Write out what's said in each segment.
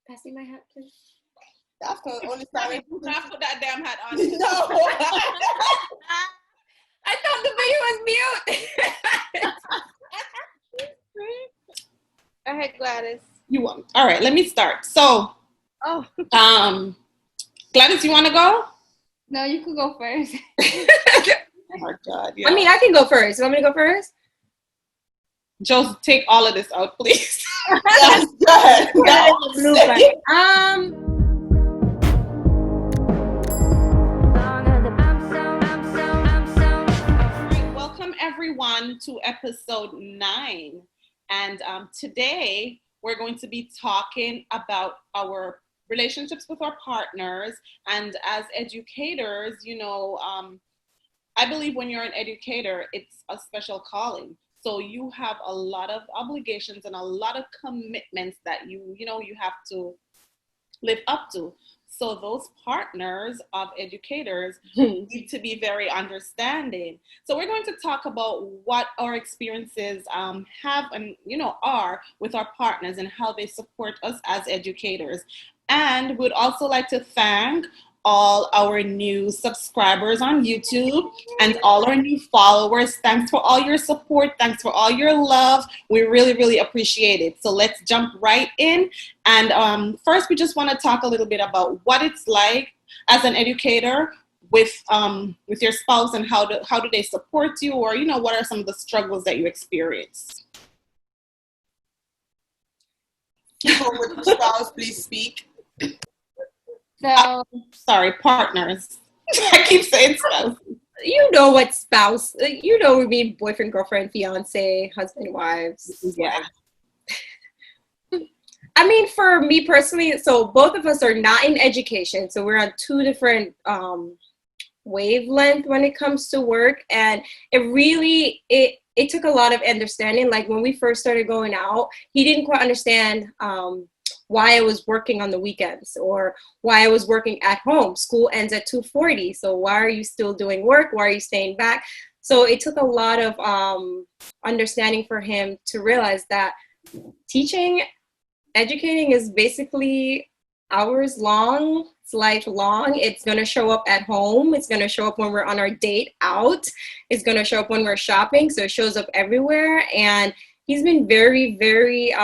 Pass me my hat, please. That's the only time I put that damn hat on. No. I thought the video was mute. Go ahead, Gladys. You want? All right, let me start. So, Gladys, you want to go? No, you could go first. Oh my God! Yeah. I mean, I can go first. You want me to go first? Joe, take all of this out, please. Yes, go ahead. Welcome everyone to episode 9, and today we're going to be talking about our relationships with our partners. And as educators, I believe when you're an educator, it's a special calling. So you have a lot of obligations and a lot of commitments that you have to live up to. So those partners of educators need to be very understanding. So we're going to talk about what our experiences have and are with our partners and how they support us as educators. And we'd also like to thank all our new subscribers on YouTube and all our new followers. Thanks for all your support. Thanks for all your love. We really, really appreciate it. So let's jump right in. And first, we just want to talk a little bit about what it's like as an educator with your spouse, and how do they support you, or what are some of the struggles that you experience. People with the spouse, please speak. So, sorry, partners. I keep saying spouse. You know what spouse, we mean boyfriend, girlfriend, fiance, husband, wives. Yeah. I mean, for me personally, so both of us are not in education. So we're on two different wavelength when it comes to work. And it took a lot of understanding. Like when we first started going out, he didn't quite understand why I was working on the weekends or why I was working at home. School ends at 2:40. So why are you still doing work? Why are you staying back? So it took a lot of understanding for him to realize that educating is basically hours long. It's lifelong. It's going to show up at home. It's going to show up when we're on our date out. It's going to show up when we're shopping. So it shows up everywhere. And he's been very, very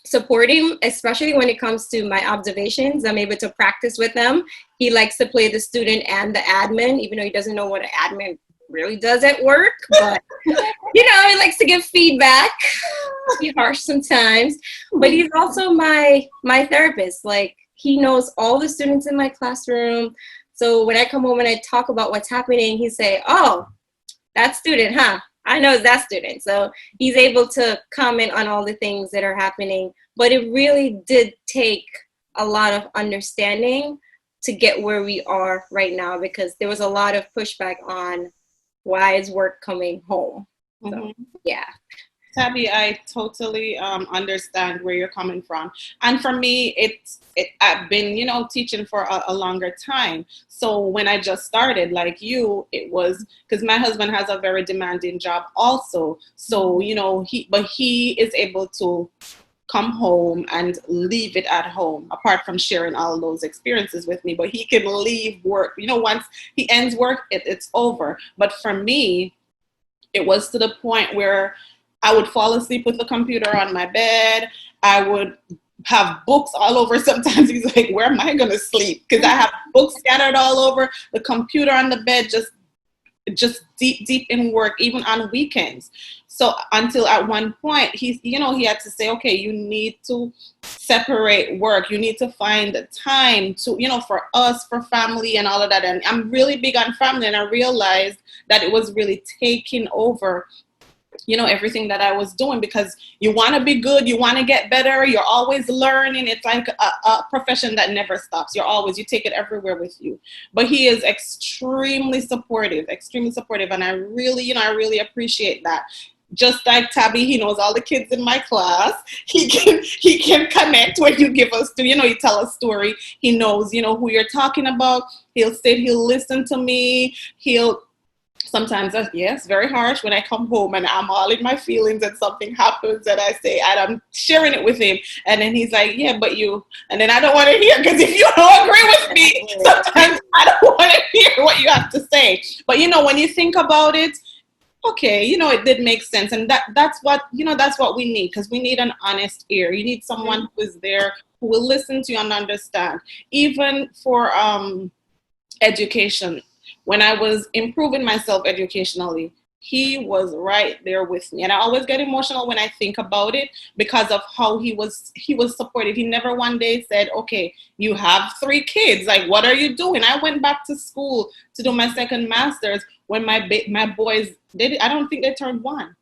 supporting, especially when it comes to my observations. I'm able to practice with them. He likes to play the student and the admin, even though he doesn't know what an admin really does at work. But, he likes to give feedback. Be harsh sometimes. But he's also my therapist. Like, he knows all the students in my classroom. So when I come home and I talk about what's happening, he say, "Oh, that student, huh? I know that student." So he's able to comment on all the things that are happening. But it really did take a lot of understanding to get where we are right now, because there was a lot of pushback on why is work coming home. So, yeah. Tabby, I totally understand where you're coming from. And for me, I've been, teaching for a longer time. So when I just started, like you, it was because my husband has a very demanding job also. So, he is able to come home and leave it at home, apart from sharing all those experiences with me. But he can leave work, once he ends work, it's over. But for me, it was to the point where I would fall asleep with the computer on my bed. I would have books all over. Sometimes he's like, "Where am I going to sleep?" Because I have books scattered all over, the computer on the bed, just deep in work, even on weekends. So until at one point, he had to say, "Okay, you need to separate work. You need to find the time to, for us, for family and all of that." And I'm really big on family, and I realized that it was really taking over everything that I was doing, because you want to be good, you want to get better, you're always learning. It's like a profession that never stops. You take it everywhere with you. But he is extremely supportive, and I really appreciate that. Just like Tabby, he knows all the kids in my class. He can connect when you give us, you tell a story. He knows, who you're talking about. He'll listen to me. sometimes that's, yes, very harsh when I come home and I'm all in my feelings and something happens and I say, and I'm sharing it with him. And then he's like, yeah, but you, and then I don't want to hear, because if you don't agree with me, sometimes I don't want to hear what you have to say. But, when you think about it, okay, it did make sense. And that's what, that's what we need, because we need an honest ear. You need someone who is there, who will listen to you and understand. Even for education, when I was improving myself educationally, he was right there with me. And I always get emotional when I think about it, because of how he was supportive. He never one day said, okay, you have 3 kids, like, what are you doing? I went back to school to do my second master's when my boys did. I don't think they turned 1.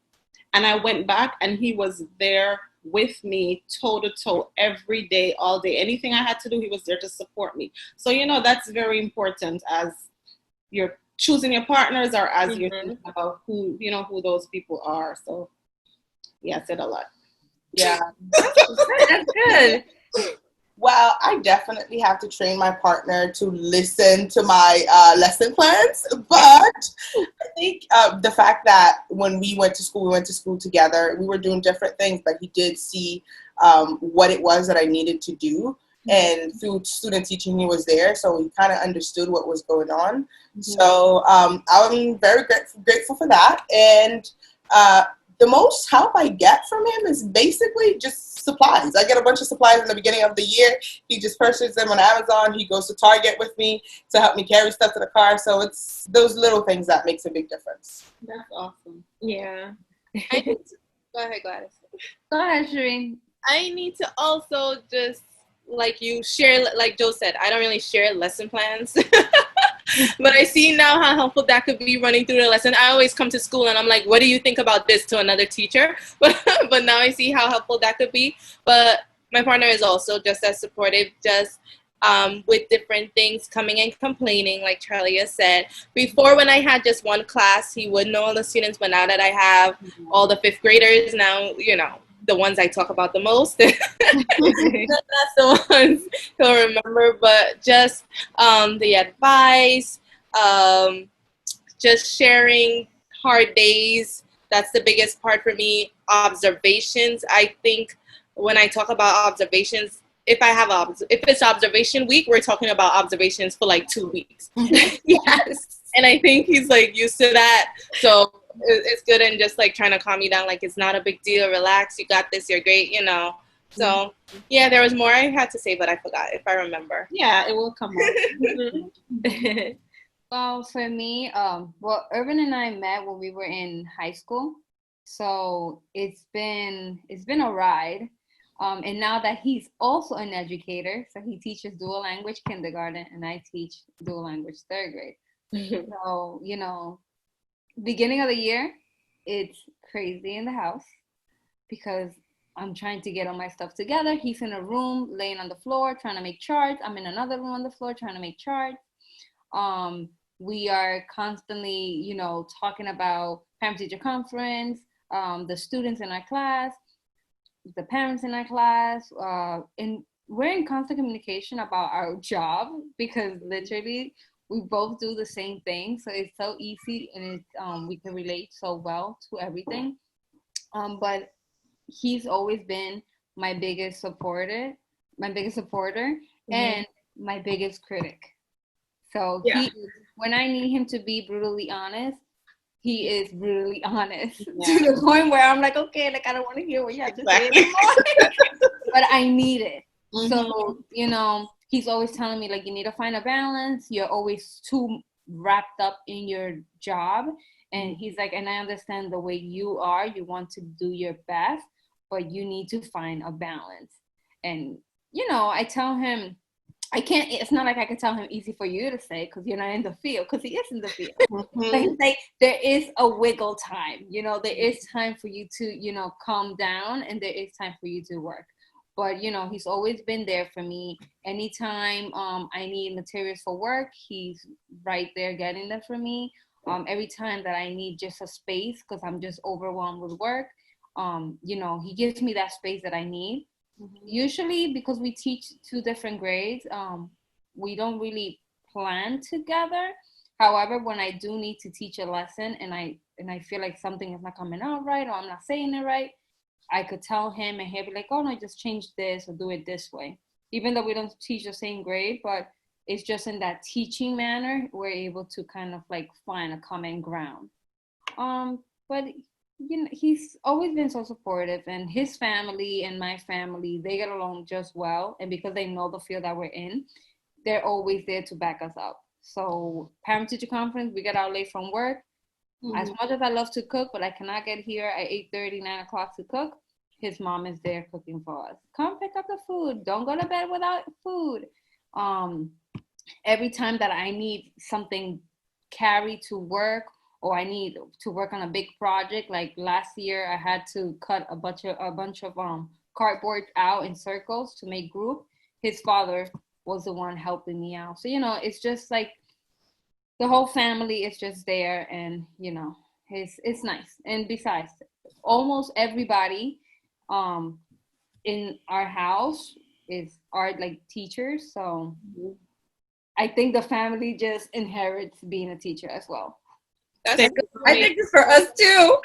And I went back and he was there with me toe to toe every day, all day. Anything I had to do, he was there to support me. So, that's very important as you're choosing your partners, or as you're thinking about who those people are. So, yeah, I said a lot. Yeah. That's good. Well, I definitely have to train my partner to listen to my lesson plans. But I think the fact that when we went to school together. We were doing different things, but he did see what it was that I needed to do. And through student teaching, he was there, so he kind of understood what was going on. So I'm very grateful for that. And the most help I get from him is basically just supplies. I get a bunch of supplies in the beginning of the year. He just purchases them on Amazon. He goes to Target with me to help me carry stuff to the car. So it's those little things that makes a big difference. That's awesome. Yeah. Go ahead, Gladys. Go ahead, Shireen. I need to also just, like you share, like Joe said, I don't really share lesson plans. But I see now how helpful that could be running through the lesson. I always come to school and I'm like, what do you think about this, to another teacher? But now I see how helpful that could be. But my partner is also just as supportive, just with different things, coming and complaining, like Charlie has said. Before, when I had just one class, he would know all the students, but now that I have all the 5th graders, now, the ones I talk about the most, that's the ones he'll remember. But just the advice, just sharing hard days, that's the biggest part for me. Observations, I think when I talk about observations, if it's observation week, we're talking about observations for like 2 weeks. Yes. And I think he's like used to that. So it's good, and just like trying to calm me down, like, it's not a big deal, relax, you got this, you're great, So yeah, there was more I had to say, but I forgot. If I remember, yeah, it will come up. Well, for me, Urban and I met when we were in high school, so it's been a ride. And now that he's also an educator, so he teaches dual language kindergarten, and I teach dual language 3rd grade. So, beginning of the year, it's crazy in the house because I'm trying to get all my stuff together. He's in a room laying on the floor trying to make charts. I'm in another room on the floor trying to make charts. We are constantly, talking about parent-teacher conference, the students in our class, the parents in our class, and we're in constant communication about our job, because literally we both do the same thing. So it's so easy, and we can relate so well to everything. But he's always been my biggest supporter, and my biggest critic. So when I need him to be brutally honest, he is brutally honest to the point where I'm like, okay, like, I don't want to hear what you have to say anymore. But I need it. So, he's always telling me, like, you need to find a balance. You're always too wrapped up in your job. And he's like, and I understand the way you are. You want to do your best, but you need to find a balance. And, I tell him, it's not like I can tell him easy for you to say because you're not in the field, because he is in the field. Like, there is a wiggle time, there is time for you to, calm down, and there is time for you to work. But, he's always been there for me. Anytime I need materials for work, he's right there getting them for me. Every time that I need just a space because I'm just overwhelmed with work, he gives me that space that I need. Usually, because we teach 2 different grades, we don't really plan together. However, when I do need to teach a lesson and I feel like something is not coming out right, or I'm not saying it right, I could tell him and he'll be like, oh no, just change this or do it this way. Even though we don't teach the same grade, but it's just in that teaching manner, we're able to kind of like find a common ground. But he's always been so supportive, and his family and my family, they get along just well. And because they know the field that we're in, they're always there to back us up. So parent teacher conference, we get out late from work. As much as I love to cook, but I cannot get here at 8:30, 9 o'clock to cook, his mom is there cooking for us. Come pick up the food. Don't go to bed without food. Every time that I need something carried to work, or I need to work on a big project, like last year I had to cut a bunch of cardboard out in circles to make group. His father was the one helping me out. So, it's just like the whole family is just there, and it's nice. And besides, almost everybody in our house are like teachers, so I think the family just inherits being a teacher as well. I think it's for us too.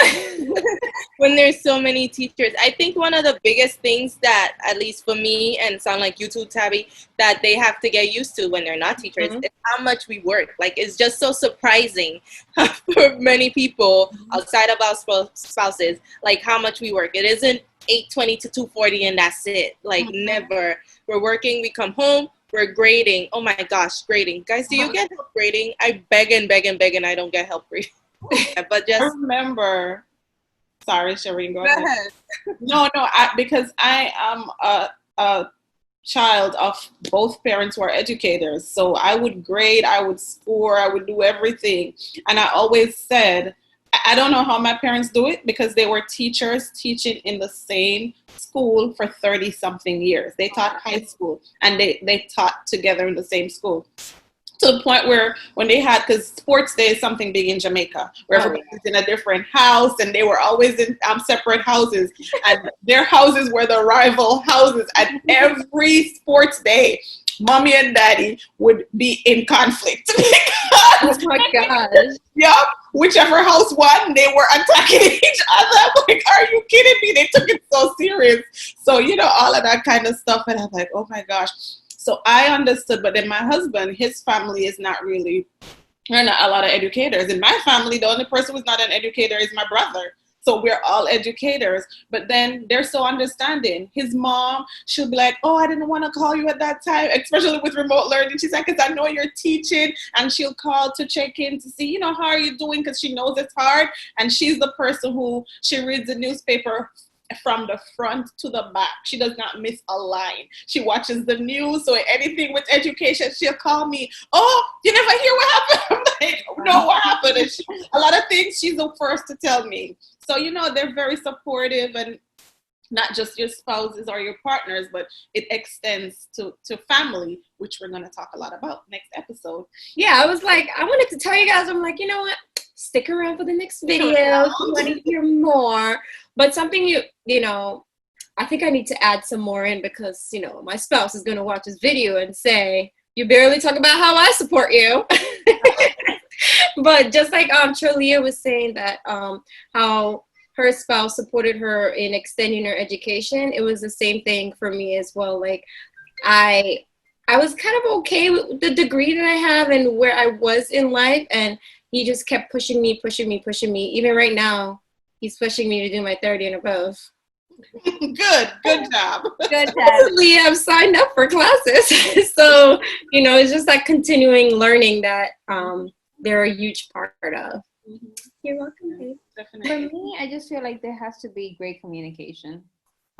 When there's so many teachers, I think one of the biggest things that, at least for me, and sound like you too, Tabby, that they have to get used to when they're not teachers is how much we work. Like, it's just so surprising for many people outside of our spouses, like how much we work. It isn't 8:20 to 2:40 and that's it. Like, never. We're working, we come home, we're grading. Oh my gosh, grading. Guys, do you get help grading? I beg and beg and beg and I don't get help grading. But just I remember. Sorry, Shireen, go ahead. No, because I am a child of both parents who are educators. So I would grade, I would score, I would do everything. And I always said, I don't know how my parents do it, because they were teachers teaching in the same school for 30-something years. They taught high school, and they taught together in the same school. To the point where when they had, because sports day is something big in Jamaica, where everybody's in a different house, and they were always in separate houses, and their houses were the rival houses. And every sports day, mommy and daddy would be in conflict. Oh my gosh. Yep. Whichever house won, they were attacking each other. I'm like, are you kidding me? They took it so serious. So, all of that kind of stuff. And I'm like, oh my gosh. So I understood. But then my husband, his family is not really, there are not a lot of educators. In my family, the only person who's not an educator is my brother. So we're all educators, but then they're so understanding. His mom, she'll be like, oh, I didn't want to call you at that time, especially with remote learning. She's like, because I know you're teaching, and she'll call to check in to see, how are you doing? Because she knows it's hard. And she's the person who, she reads the newspaper from the front to the back. She does not miss a line. She watches the news, so anything with education, she'll call me. Oh, you never hear what happened? I'm like, no, what happened? And a lot of things she's the first to tell me. So, they're very supportive, and not just your spouses or your partners, but it extends to family, which we're going to talk a lot about next episode. Yeah, I was like, I wanted to tell you guys, I'm like, you know what? Stick around for the next video if you want to hear more. But something I think I need to add some more in, because, my spouse is going to watch this video and say, you barely talk about how I support you. But just like Charlia was saying that how her spouse supported her in extending her education, it was the same thing for me as well. Like, I was kind of okay with the degree that I have and where I was in life, and he just kept pushing me. Even right now, he's pushing me to do my 30 and above. Good job. Good job. Recently, I've signed up for classes. So, it's just that continuing learning that they're a huge part of. You're welcome, babe. Definitely. For me, I just feel like there has to be great communication.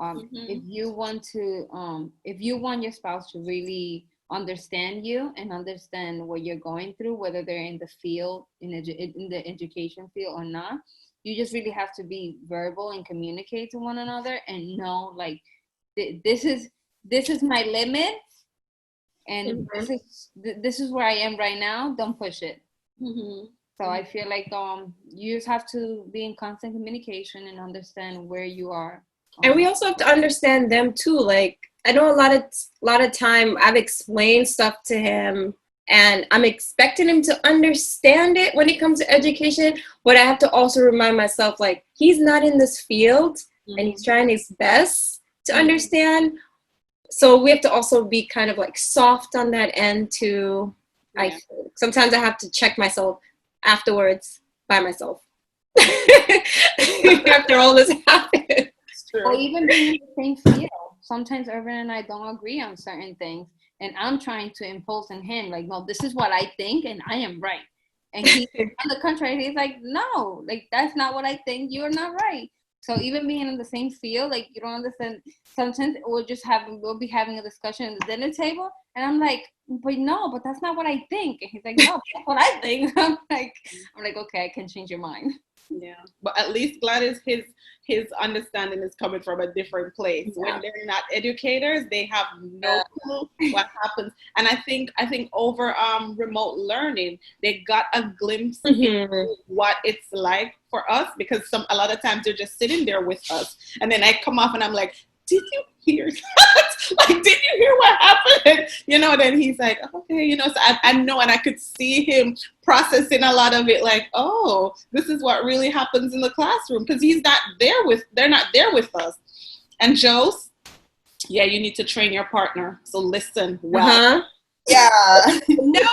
If you want your spouse to really understand you and understand what you're going through, whether they're in the field, in the education field or not, you just really have to be verbal and communicate to one another and know, like, this is my limit, and this is where I am right now. Don't push it. So I feel like you just have to be in constant communication and understand where you are. And we also have to understand them too. Like, I know a lot of time I've explained stuff to him and I'm expecting him to understand it when it comes to education, but I have to also remind myself, like, he's not in this field and he's trying his best to understand. So we have to also be kind of like soft on that end too. I sometimes I have to check myself afterwards by myself after all this happened. Or even being in the same field. Sometimes Irvin and I don't agree on certain things, and I'm trying to impose on him, like, no, this is what I think, and I am right. And he, on the contrary, he's like, no, like, that's not what I think. You're not right. So even being in the same field, like, you don't understand. Sometimes we'll be having a discussion at the dinner table, and I'm like, but that's not what I think. And he's like, no, that's what I think. I'm like, okay, I can change your mind. Yeah, but at least Gladys, his understanding is coming from a different place. Yeah. When they're not educators, they have no clue what happens. And I think over remote learning, they got a glimpse into what it's like for us, because a lot of times they're just sitting there with us, and then I come off and I'm like, did you hear that? Like, did you hear what happened? Then he's like, okay, so I know, and I could see him processing a lot of it, like, oh, this is what really happens in the classroom, because they're not there with us. And Joe's, yeah, you need to train your partner. So listen well. Yeah. No,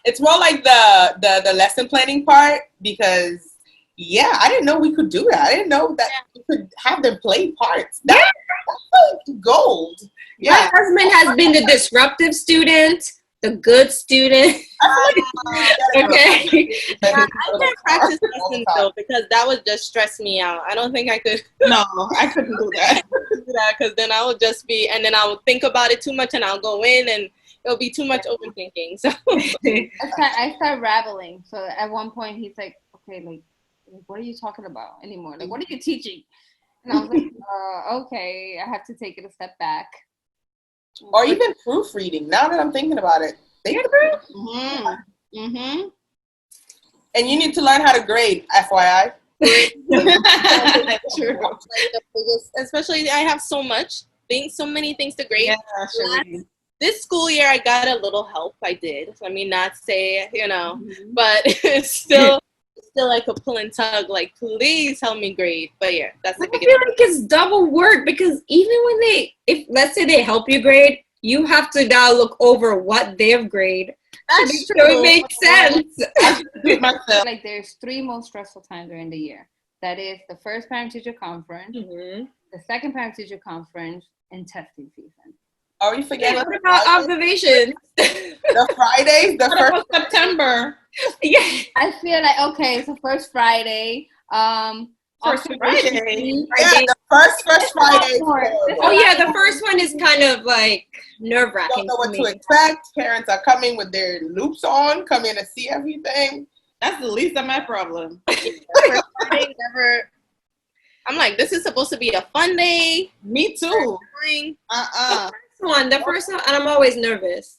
it's more like the lesson planning part, because I didn't know we could do that. I didn't know that we could have them play parts. That's like gold. Yeah. My husband has been the disruptive student, the good student. Okay. I can't practice lessons though, because that would just stress me out. I don't think I could. No, I couldn't do that. Because then I would just be, and then I would think about it too much, and I'll go in, and it'll be too much overthinking. So I start rattling. So at one point he's like, okay, like, what are you talking about anymore? Like, what are you teaching? And I was like, okay, I have to take it a step back. Or even proofreading. Now that I'm thinking about it, Mm-hmm. And you need to learn how to grade, FYI. True. Especially, I have so many things to grade. Yeah, this school year, I got a little help. I did. Let me not say, but it's still like a pull and tug. Like, please help me grade. But yeah, that's the biggest. I feel like it's double work, because even when if let's say they help you grade, you have to now look over what they've graded. That's true. So it makes sense. Like, there's 3 most stressful times during the year. That is the first parent-teacher conference, the second parent-teacher conference, and testing season. Are we forgetting? What about observations? The Fridays, the first September. Yeah. I feel like, okay, so first Friday, First Friday. Yeah, the first Friday. Oh yeah, the first one is kind of like nerve-wracking. Don't know what to expect. Parents are coming with their loops on, coming to see everything. That's the least of my problem. I'm like, this is supposed to be a fun day. Me too. The first one, and I'm always nervous.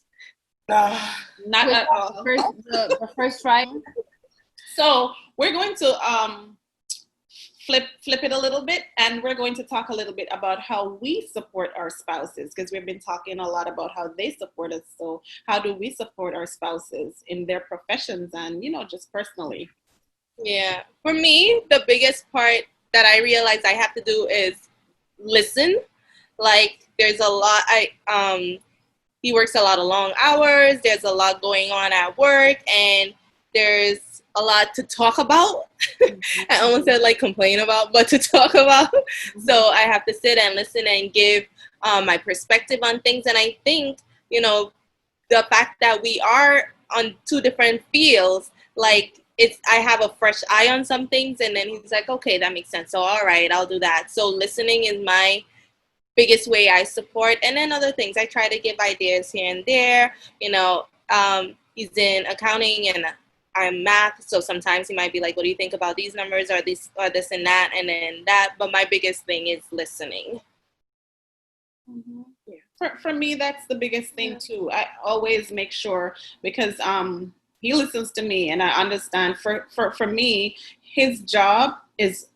Not at all. The first Friday. So we're going to flip it a little bit, and we're going to talk a little bit about how we support our spouses, because we've been talking a lot about how they support us. So how do we support our spouses in their professions and, just personally? Yeah. For me, the biggest part that I realize I have to do is listen. Like, there's a lot, he works a lot of long hours. There's a lot going on at work, and there's a lot to talk about. I almost said like complain about, but to talk about. So I have to sit and listen and give my perspective on things. And I think, the fact that we are on 2 different fields, like, I have a fresh eye on some things, and then he's like, okay, that makes sense. So, all right, I'll do that. So listening is my biggest way I support. And then other things, I try to give ideas here and there. He's in accounting and I'm math, so sometimes he might be like, what do you think about these numbers or this and that, and then that. But my biggest thing is listening. Mm-hmm. Yeah. For me, that's the biggest thing too. I always make sure, because he listens to me, and I understand for me, his job is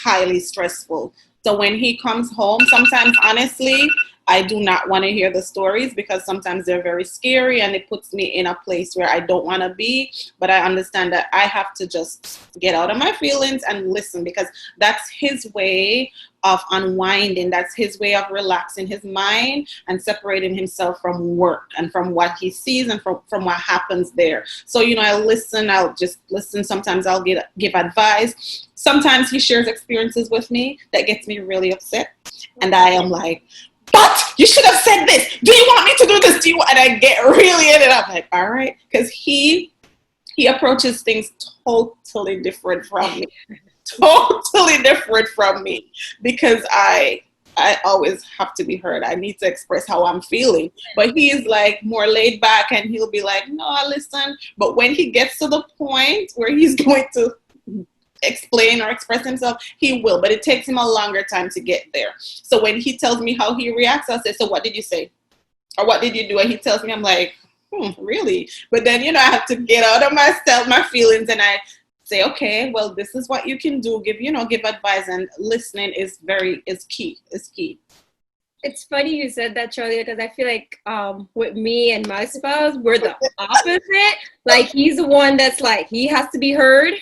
highly stressful. So when he comes home, sometimes honestly, I do not want to hear the stories because sometimes they're very scary and it puts me in a place where I don't want to be. But I understand that I have to just get out of my feelings and listen, because that's his way of unwinding. That's his way of relaxing his mind and separating himself from work and from what he sees and from what happens there. So, I listen. I'll just listen. Sometimes I'll give advice. Sometimes he shares experiences with me that gets me really upset. And I am like, but you should have said this. Do you want me to do this? Do you? And I get really in it. I'm like, all right, because he approaches things totally different from me. Totally different from me, because I always have to be heard. I need to express how I'm feeling. But he's like more laid back, and he'll be like, no, listen. But when he gets to the point where he's going to explain or express himself, he will. But it takes him a longer time to get there. So when he tells me how he reacts, I'll say, so what did you say? Or what did you do? And he tells me, I'm like, really? But then, I have to get out of myself, my feelings, and I say, okay, well, this is what you can do. Give advice, and listening is key. It's funny you said that, Charlie, because I feel like with me and my spouse, we're the opposite. Like, he's the one that's like, he has to be heard.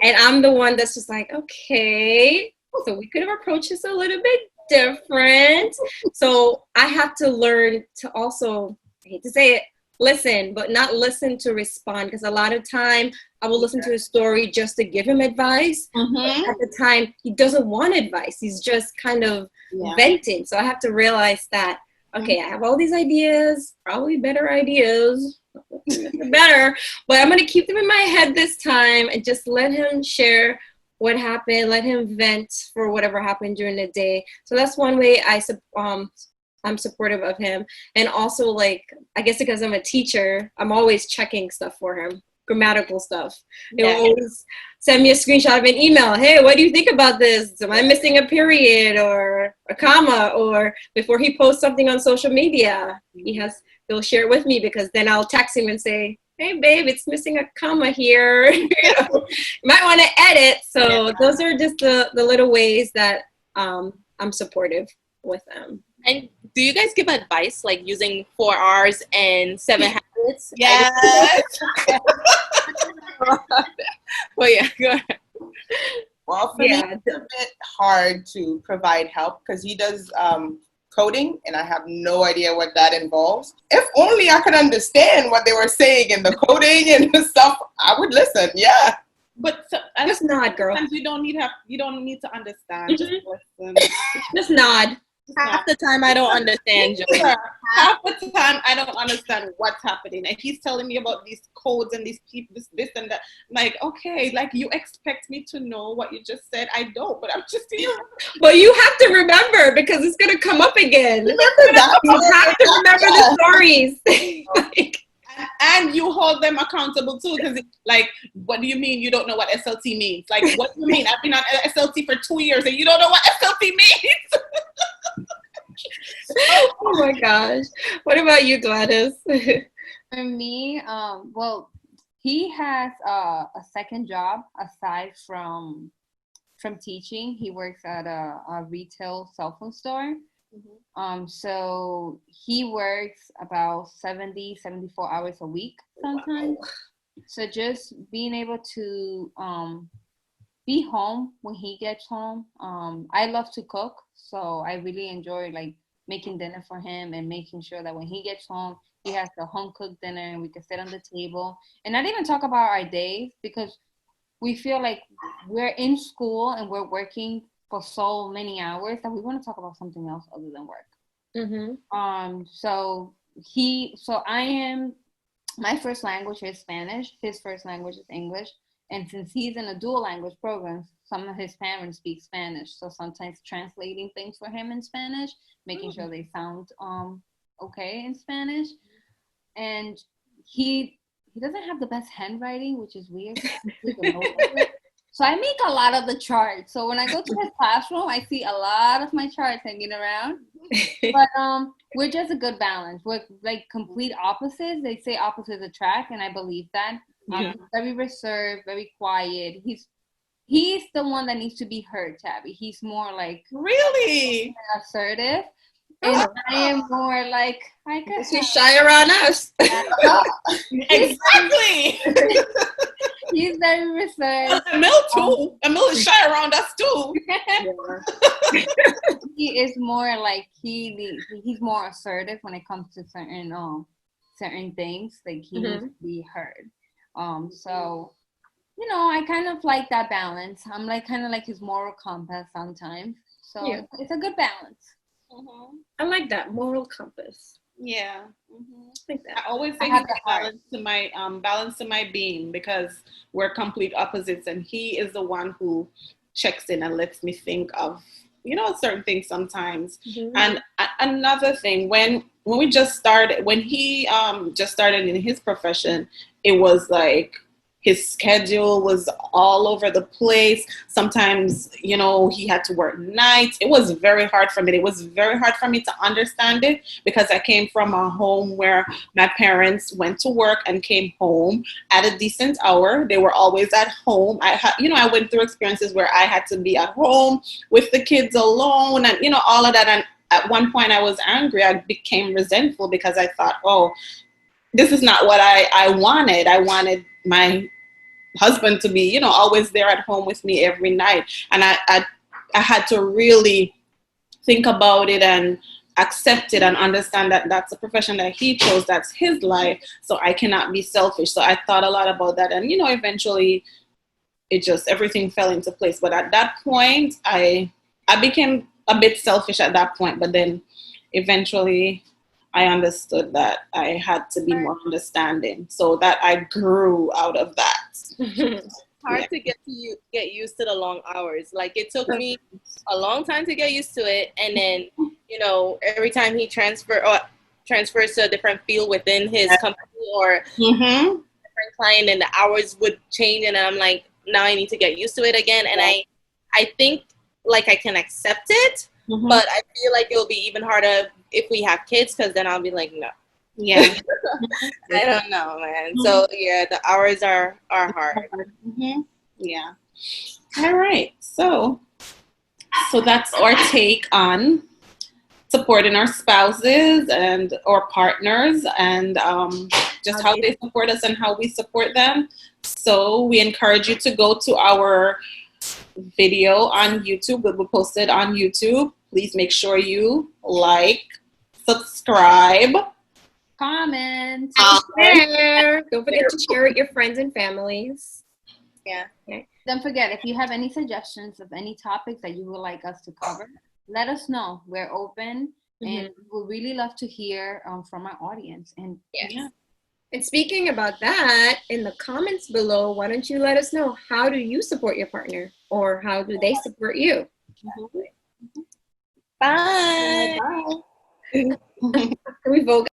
And I'm the one that's just like, okay, so we could have approached this a little bit different. So I have to learn to also, I hate to say it, listen, but not listen to respond. Because a lot of time I will listen to a story just to give him advice. Mm-hmm. At the time, he doesn't want advice. He's just kind of venting. So I have to realize that, okay, I have all these ideas, probably better ideas. Better, but I'm going to keep them in my head this time and just let him share what happened, let him vent for whatever happened during the day. So that's one way I'm supportive of him. And also, like, I guess because I'm a teacher, I'm always checking stuff for him, grammatical stuff. He'll always send me a screenshot of an email. Hey, what do you think about this? Am I missing a period or a comma? Or before he posts something on social media, he'll share it with me, because then I'll text him and say, hey, babe, it's missing a comma here. You might want to edit. So those are just the little ways that I'm supportive with them. And do you guys give advice, like using 4 R's and 7 habits? Yes. Well, yeah, go ahead. Well, for me, it's a bit hard to provide help because he does coding, and I have no idea what that involves. If only I could understand what they were saying in the coding and the stuff, I would listen. Yeah. But just nod, girl. Sometimes you don't need to understand. Mm-hmm. Just listen. Just nod. Half the time I don't understand. Half the time I don't understand what's happening, and he's telling me about these codes and these people, this and that. I'm like, okay, like, you expect me to know what you just said? I don't, but I'm just here. Well, you have to remember, because it's gonna come up again. Remember that? You have to remember the stories. And you hold them accountable too, because like, what do you mean you don't know what SLT means? Like, what do you mean? I've been on SLT for 2 years and you don't know what SLT means? Oh my gosh. What about you, Gladys? For me, well, he has a second job aside from teaching. He works at a retail cell phone store. Mm-hmm. So he works about 74 hours a week sometimes. Wow. So just being able to be home when he gets home. I love to cook, so I really enjoy like making dinner for him and making sure that when he gets home, he has the home cooked dinner and we can sit on the table and not even talk about our days, because we feel like we're in school and we're working for so many hours that we want to talk about something else other than work. Mm-hmm. My first language is Spanish. His first language is English. And since he's in a dual language program, some of his parents speak Spanish. So sometimes translating things for him in Spanish, making sure they sound okay in Spanish. And he doesn't have the best handwriting, which is weird. So I make a lot of the charts. So when I go to his classroom, I see a lot of my charts hanging around. But we're just a good balance. We're like complete opposites. They say opposites attract, and I believe that. He's very reserved, very quiet. He's the one that needs to be heard, Tabby. He's more like really assertive. And I am more like, I guess She's shy around us. Exactly. he's very reserved. Emil too. Emil is shy around us too. He is more like he's more assertive when it comes to certain things. Like he needs to be heard. So I kind of like that balance. I'm like kind of like his moral compass sometimes. So it's a good balance. I like that moral compass. Yeah. I like that. I always say he's balance to my being, because we're complete opposites, and he is the one who checks in and lets me think of certain things sometimes. And another thing, when we just started, when he just started in his profession, it was like his schedule was all over the place. Sometimes, he had to work nights. It was very hard for me. It was very hard for me to understand it, because I came from a home where my parents went to work and came home at a decent hour. They were always at home. I went through experiences where I had to be at home with the kids alone, and, all of that. And at one point I was angry. I became resentful because I thought, oh, this is not what I wanted. I wanted my husband to be, always there at home with me every night. And I had to really think about it and accept it and understand that that's a profession that he chose. That's his life. So I cannot be selfish. So I thought a lot about that. And, eventually everything fell into place. But at that point, I became a bit selfish at that point. But then eventually I understood that I had to be more understanding, so that I grew out of that. Hard to get used to the long hours. Like, it took me a long time to get used to it, and then every time he transfers to a different field within his company or different client, and the hours would change, and I'm like, now I need to get used to it again. And I think like I can accept it, but I feel like it'll be even harder if we have kids, because then I'll be like, no. Yeah. I don't know, man. So yeah, the hours are hard. Yeah. All right. So that's our take on supporting our spouses and our partners, and just how they support us and how we support them. So we encourage you to go to our video on YouTube. It will be posted on YouTube. Please make sure you like, subscribe, comment, share. Don't forget to share with your friends and families. Yeah. Okay. Don't forget, if you have any suggestions of any topics that you would like us to cover, let us know. We're open, and we'd really love to hear from our audience. And And speaking about that, in the comments below, why don't you let us know, how do you support your partner, or how do they support you? Bye. Can we vote?